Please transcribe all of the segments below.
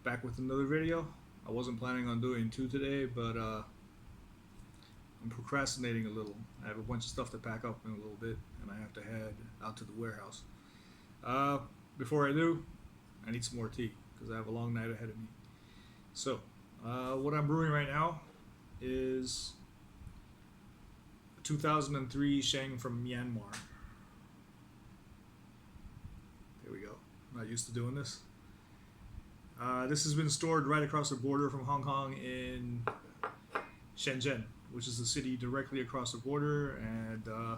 back with another video. I wasn't planning on doing two today, but I'm procrastinating a little. I have a bunch of stuff to pack up in a little bit, and I have to head out to the warehouse. Uh, Before I do, I need some more tea because I have a long night ahead of me. So, what I'm brewing right now is 2003 Sheng from Myanmar. There we go. I'm not used to doing this. This has been stored right across the border from Hong Kong in Shenzhen, which is the city directly across the border, and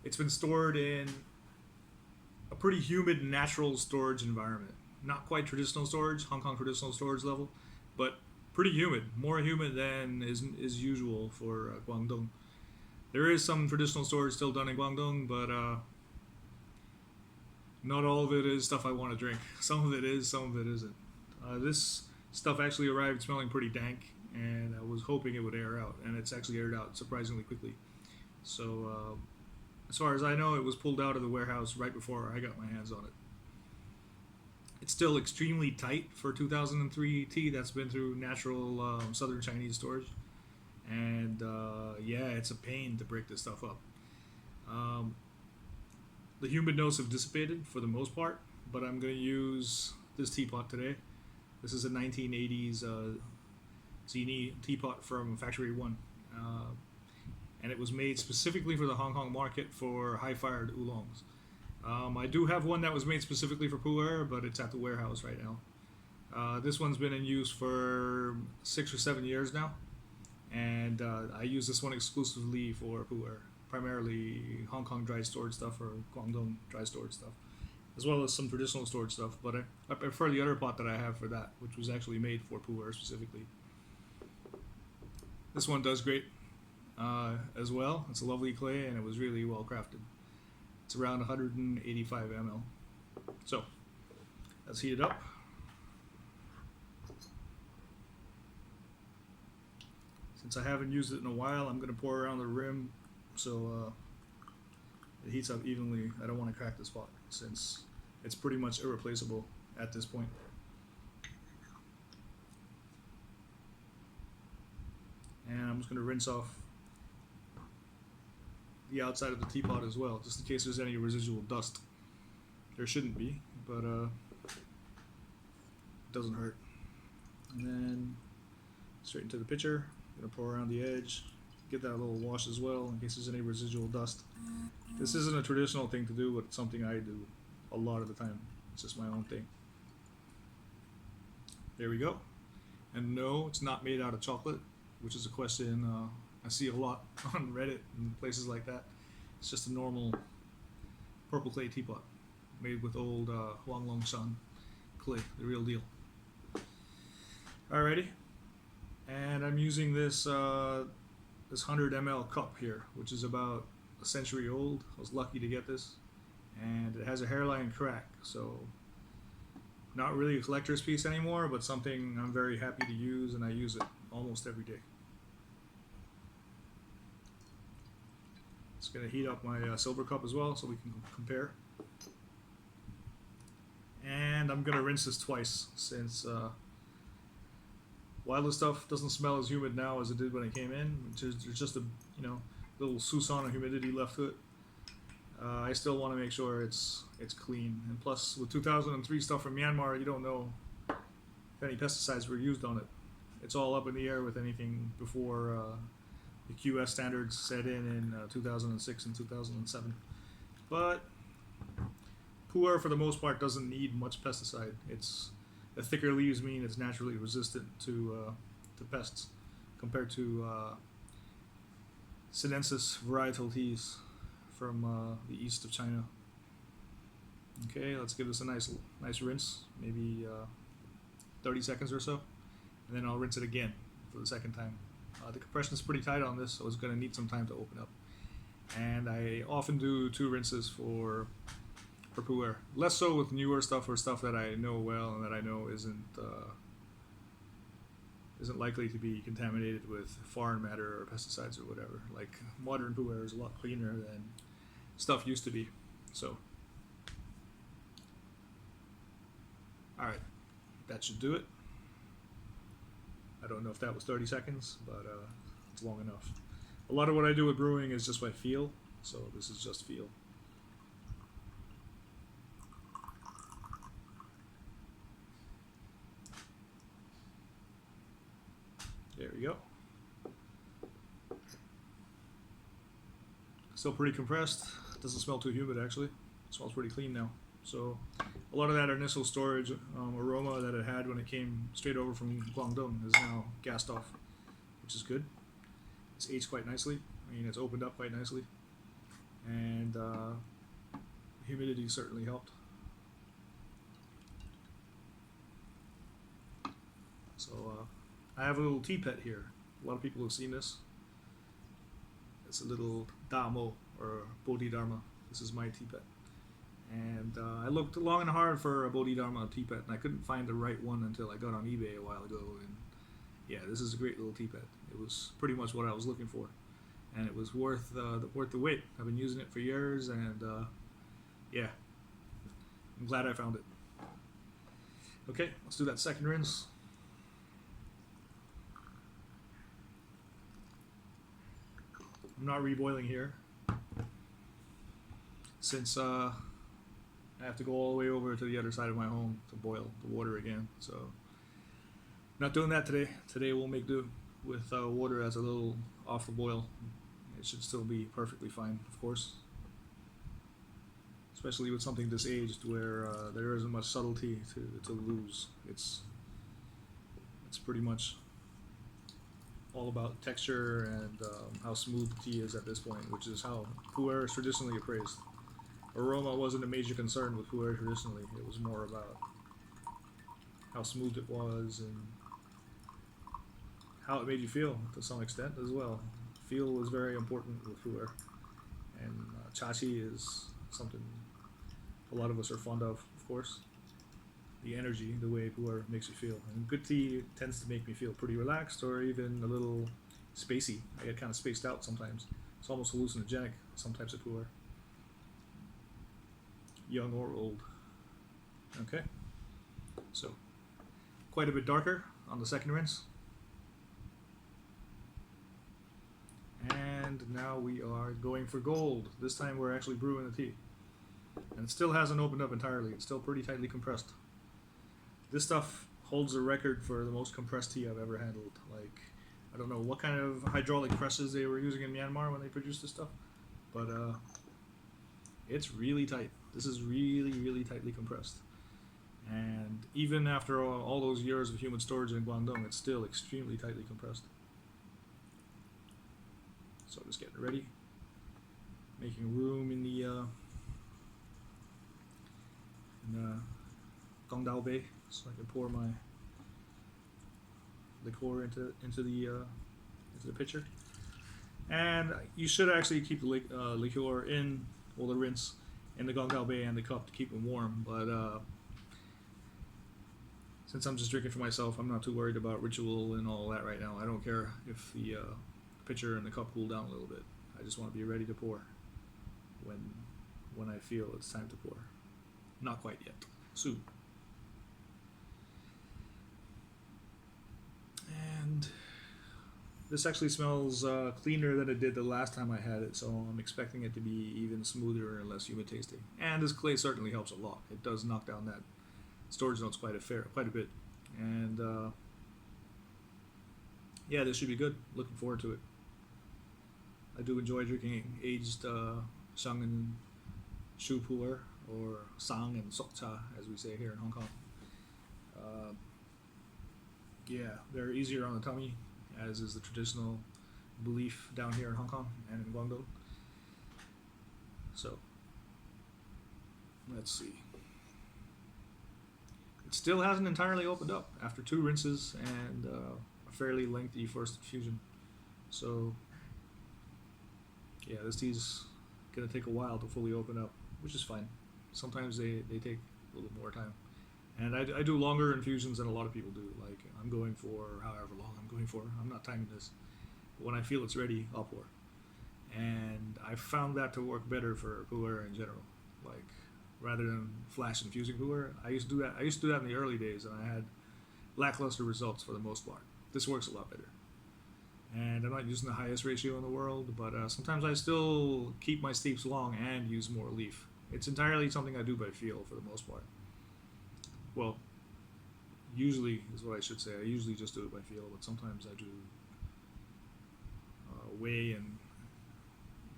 it's been stored in a pretty humid natural storage environment. Not quite traditional storage, Hong Kong traditional storage level, but pretty humid, more humid than is usual for Guangdong. There is some traditional storage still done in Guangdong, but not all of it is stuff I want to drink. Some of it is, some of it isn't. This stuff actually arrived smelling pretty dank, and I was hoping it would air out, and it's actually aired out surprisingly quickly. So, as far as I know, it was pulled out of the warehouse right before I got my hands on it. It's still extremely tight for 2003 tea that's been through natural southern Chinese storage, and yeah, it's a pain to break this stuff up. The humid notes have dissipated for the most part, but I'm going to use this teapot today. This is a 1980s Zini teapot from Factory 1. And it was made specifically for the Hong Kong market for high-fired oolongs. I do have one that was made specifically for pu'er, but it's at the warehouse right now. This one's been in use for 6 or 7 years now, and I use this one exclusively for pu'er, primarily Hong Kong dry storage stuff or Guangdong dry storage stuff, as well as some traditional storage stuff, but I prefer the other pot that I have for that, which was actually made for pu'er specifically. This one does great as well. It's a lovely clay, and it was really well crafted. It's around 185 ml. So, let's heat it up. Since I haven't used it in a while, I'm going to pour around the rim so it heats up evenly. I don't want to crack this pot since it's pretty much irreplaceable at this point. And I'm just going to rinse off the outside of the teapot as well, just in case there's any residual dust. There shouldn't be, but it doesn't hurt. And then straight into the pitcher. I'm going to pour around the edge, get that little wash as well in case there's any residual dust. This isn't a traditional thing to do, but it's something I do a lot of the time. It's just my own thing. There we go. And no, it's not made out of chocolate, which is a question I see a lot on Reddit and places like that. It's just a normal purple clay teapot made with old Huang Long Shan clay, the real deal. Alrighty, and I'm using this this 100 ml cup here, which is about a century old. I was lucky to get this, and it has a hairline crack, so not really a collector's piece anymore, but something I'm very happy to use, and I use it almost every day. It's going to heat up my silver cup as well so we can compare. And I'm going to rinse this twice since while this stuff doesn't smell as humid now as it did when it came in, there's just a little sousson of humidity left to it. I still want to make sure it's clean. And plus, with 2003 stuff from Myanmar, you don't know if any pesticides were used on it. It's all up in the air with anything before the QS standards set in 2006 and 2007. But pu'er, for the most part, doesn't need much pesticide. The thicker leaves mean it's naturally resistant to pests compared to sinensis varietal teas from the east of China. Okay, let's give this a nice rinse, maybe 30 seconds or so, and then I'll rinse it again for the second time. The compression is pretty tight on this, so it's going to need some time to open up. And I often do 2 rinses for pu'er. Less so with newer stuff or stuff that I know well and that I know isn't likely to be contaminated with foreign matter or pesticides or whatever. Like modern pu'er is a lot cleaner than stuff used to be. So, all right, that should do it. I don't know if that was 30 seconds, but it's long enough. A lot of what I do with brewing is just by feel, so this is just feel. There we go. Still pretty compressed. Doesn't smell too humid actually. It smells pretty clean now. So a lot of that initial storage aroma that it had when it came straight over from Guangdong is now gassed off, which is good. It's aged quite nicely. I mean, it's opened up quite nicely, and humidity certainly helped. So I have a little teapot here. A lot of people have seen this. It's a little damo or bodhidharma. This is my teapot. And I looked long and hard for a Bodhidharma teapot, and I couldn't find the right one until I got on eBay a while ago. And yeah, this is a great little teapot. It was pretty much what I was looking for, and it was worth the wait. I've been using it for years, and yeah, I'm glad I found it. Okay, let's do that second rinse. I'm not reboiling here, since I have to go all the way over to the other side of my home to boil the water again. So not doing that today. Today we'll make do with water as a little off the boil. It should still be perfectly fine, of course. Especially with something this aged where there isn't much subtlety to lose. It's pretty much all about texture and how smooth the tea is at this point, which is how pu'er is traditionally appraised. Aroma wasn't a major concern with pu'er traditionally. It was more about how smooth it was and how it made you feel to some extent as well. Feel was very important with pu'er, and chachi is something a lot of us are fond of course. The energy, the way pu'er makes you feel. And good tea tends to make me feel pretty relaxed or even a little spacey. I get kind of spaced out sometimes. It's almost hallucinogenic, some types of pu'er. Young or old. Okay. So, quite a bit darker on the second rinse. And now we are going for gold. This time we're actually brewing the tea. And it still hasn't opened up entirely. It's still pretty tightly compressed. This stuff holds the record for the most compressed tea I've ever handled. Like, I don't know what kind of hydraulic presses they were using in Myanmar when they produced this stuff, but it's really tight. This is really, really tightly compressed. And even after all those years of human storage in Guangdong, it's still extremely tightly compressed. So just getting ready, making room in the Guangdong Bay, so I can pour my liqueur into the pitcher. And you should actually keep the liqueur in, or the rinse, in the Guangdong Bay and the cup to keep them warm. But since I'm just drinking for myself, I'm not too worried about ritual and all that right now. I don't care if the pitcher and the cup cool down a little bit. I just want to be ready to pour when I feel it's time to pour. Not quite yet. Soon. And this actually smells cleaner than it did the last time I had it, so I'm expecting it to be even smoother and less humid tasting. And this clay certainly helps a lot. It does knock down that storage notes quite a bit. And yeah, this should be good. Looking forward to it. I do enjoy drinking aged Shang and Shu pu'er, or Sang and Sok Cha, as we say here in Hong Kong. Yeah, they're easier on the tummy, as is the traditional belief down here in Hong Kong and in Guangdong. So, let's see. It still hasn't entirely opened up after 2 rinses and a fairly lengthy first infusion. So, yeah, this tea's gonna take a while to fully open up, which is fine. Sometimes they take a little more time. And I do longer infusions than a lot of people do. Like, I'm going for however long I'm going for. I'm not timing this. But when I feel it's ready, I'll pour. And I found that to work better for pu'er in general. Like, rather than flash infusing pu'er, I used to do that in the early days, and I had lackluster results for the most part. This works a lot better. And I'm not using the highest ratio in the world, but sometimes I still keep my steeps long and use more leaf. It's entirely something I do by feel for the most part. Well, usually is what I should say. I usually just do it by feel, but sometimes I do weigh and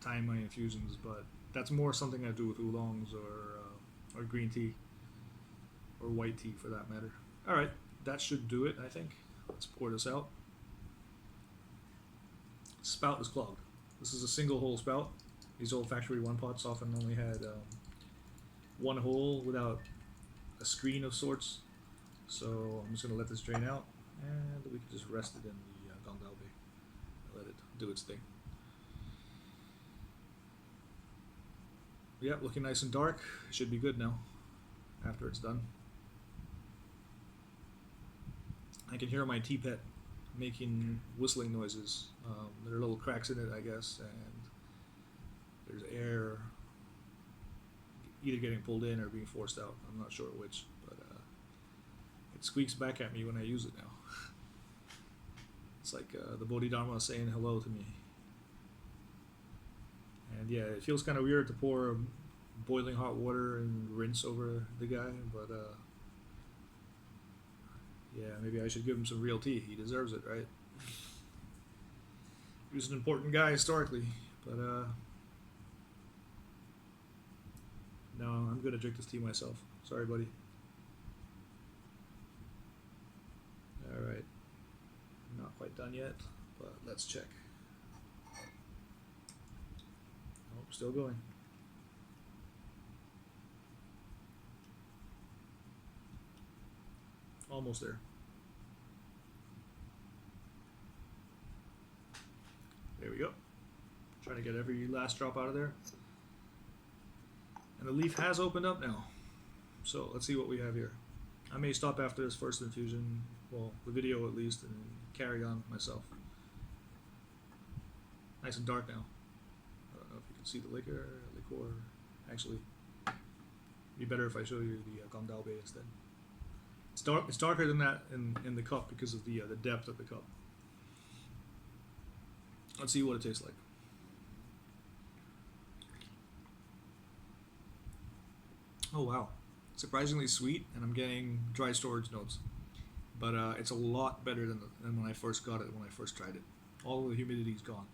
time my infusions. But that's more something I do with oolongs or green tea or white tea for that matter. All right, that should do it. I think. Let's pour this out. Spout is clogged. This is a single hole spout. These old factory one pots often only had one hole without a screen of sorts. So I'm just going to let this drain out, and we can just rest it in the Guangdong Bay. Let it do its thing. Yep, looking nice and dark. Should be good now after it's done. I can hear my teapot making whistling noises. There are little cracks in it, I guess, and there's air either getting pulled in or being forced out. I'm not sure which, but it squeaks back at me when I use it now. It's like the Bodhidharma saying hello to me. And yeah, it feels kind of weird to pour boiling hot water and rinse over the guy, but yeah, maybe I should give him some real tea. He deserves it, right? He was an important guy historically, but no, I'm gonna drink this tea myself. Sorry, buddy. All right, not quite done yet, but let's check. Oh, still going. Almost there. There we go. Trying to get every last drop out of there. And the leaf has opened up now. So let's see what we have here. I may stop after this first infusion, well, the video at least, and carry on myself. Nice and dark now. I don't know if you can see the liquor. Actually, it'd be better if I show you the Guangdong Bay instead. It's dark. It's darker than that in the cup because of the depth of the cup. Let's see what it tastes like. Oh wow, surprisingly sweet, and I'm getting dry storage notes. But it's a lot better than when I first got it, when I first tried it. All of the humidity's gone.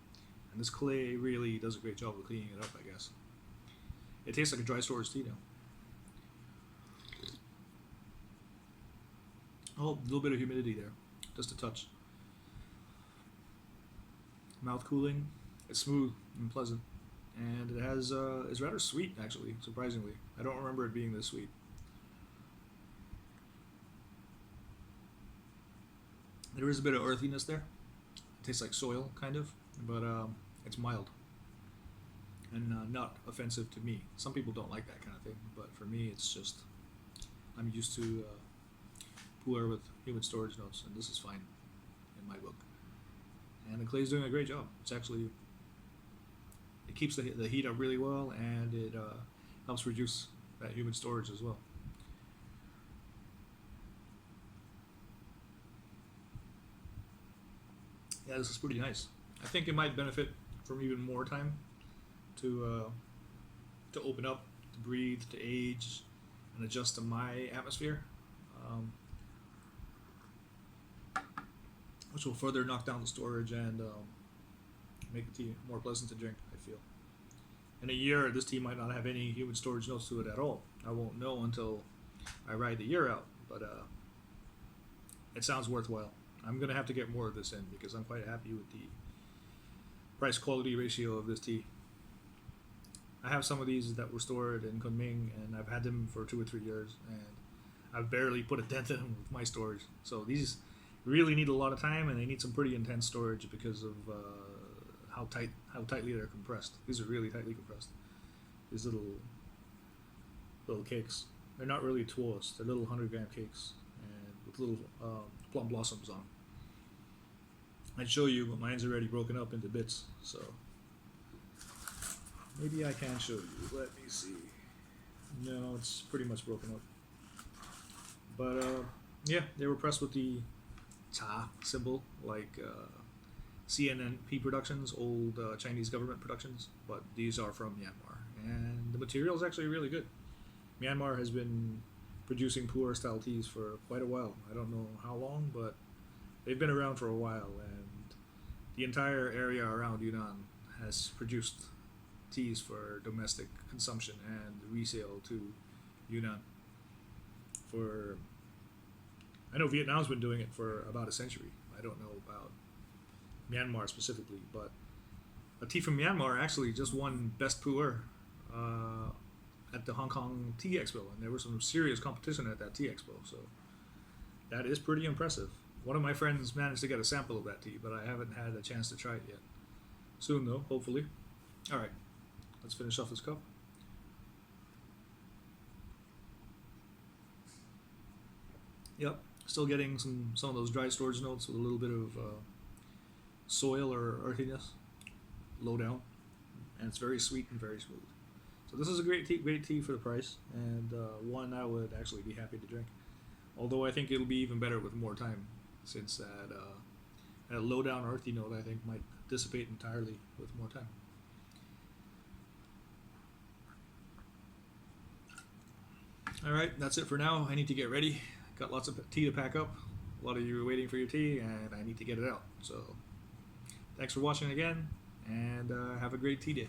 And this clay really does a great job of cleaning it up, I guess. It tastes like a dry storage tea now. Oh, a little bit of humidity there, just a touch. Mouth cooling. It's smooth and pleasant, and it has it's rather sweet actually. Surprisingly, I don't remember it being this sweet. There is a bit of earthiness there. It tastes like soil, kind of, but it's mild and not offensive to me. Some people don't like that kind of thing, but for me, it's just I'm used to pu'er with humid storage notes, and this is fine in my book. And the clay's doing a great job. It's actually, it keeps the heat up really well, and it helps reduce that humid storage as well. Yeah, this is pretty nice. I think it might benefit from even more time to open up, to breathe, to age, and adjust to my atmosphere. Which will further knock down the storage and make the tea more pleasant to drink, I feel. In a year, this tea might not have any humid storage notes to it at all. I won't know until I ride the year out, but it sounds worthwhile. I'm going to have to get more of this in because I'm quite happy with the price-quality ratio of this tea. I have some of these that were stored in Kunming, and I've had them for 2 or 3 years, and I've barely put a dent in them with my storage. So these really need a lot of time, and they need some pretty intense storage because of how tightly they're compressed. These are really tightly compressed. These little cakes. They're not really tuos. They're little 100-gram cakes, and with little plum blossoms on them. I'd show you, but mine's already broken up into bits. So maybe I can show you. Let me see. No, it's pretty much broken up. But Yeah, they were pressed with the cha symbol, like CNNP productions, old Chinese government productions, but these are from Myanmar, and the material is actually really good. Myanmar has been producing pu'er style teas for quite a while. I don't know how long, but they've been around for a while, and the entire area around Yunnan has produced teas for domestic consumption and resale to Yunnan. For I know Vietnam's been doing it for about a century. I don't know about Myanmar specifically, but a tea from Myanmar actually just won Best Pu'er uh, at the Hong Kong Tea Expo, and there was some serious competition at that tea expo. So that is pretty impressive. One of my friends managed to get a sample of that tea, but I haven't had a chance to try it yet. Soon though, hopefully. All right, let's finish off this cup. Yep, still getting some of those dry storage notes with a little bit of soil or earthiness, low down, and it's very sweet and very smooth. So this is a great tea for the price, and one I would actually be happy to drink. Although I think it'll be even better with more time, since that low down earthy note I think might dissipate entirely with more time. All right, that's it for now. I need to get ready. Got lots of tea to pack up. A lot of you are waiting for your tea, and I need to get it out. So thanks for watching again, and have a great tea day.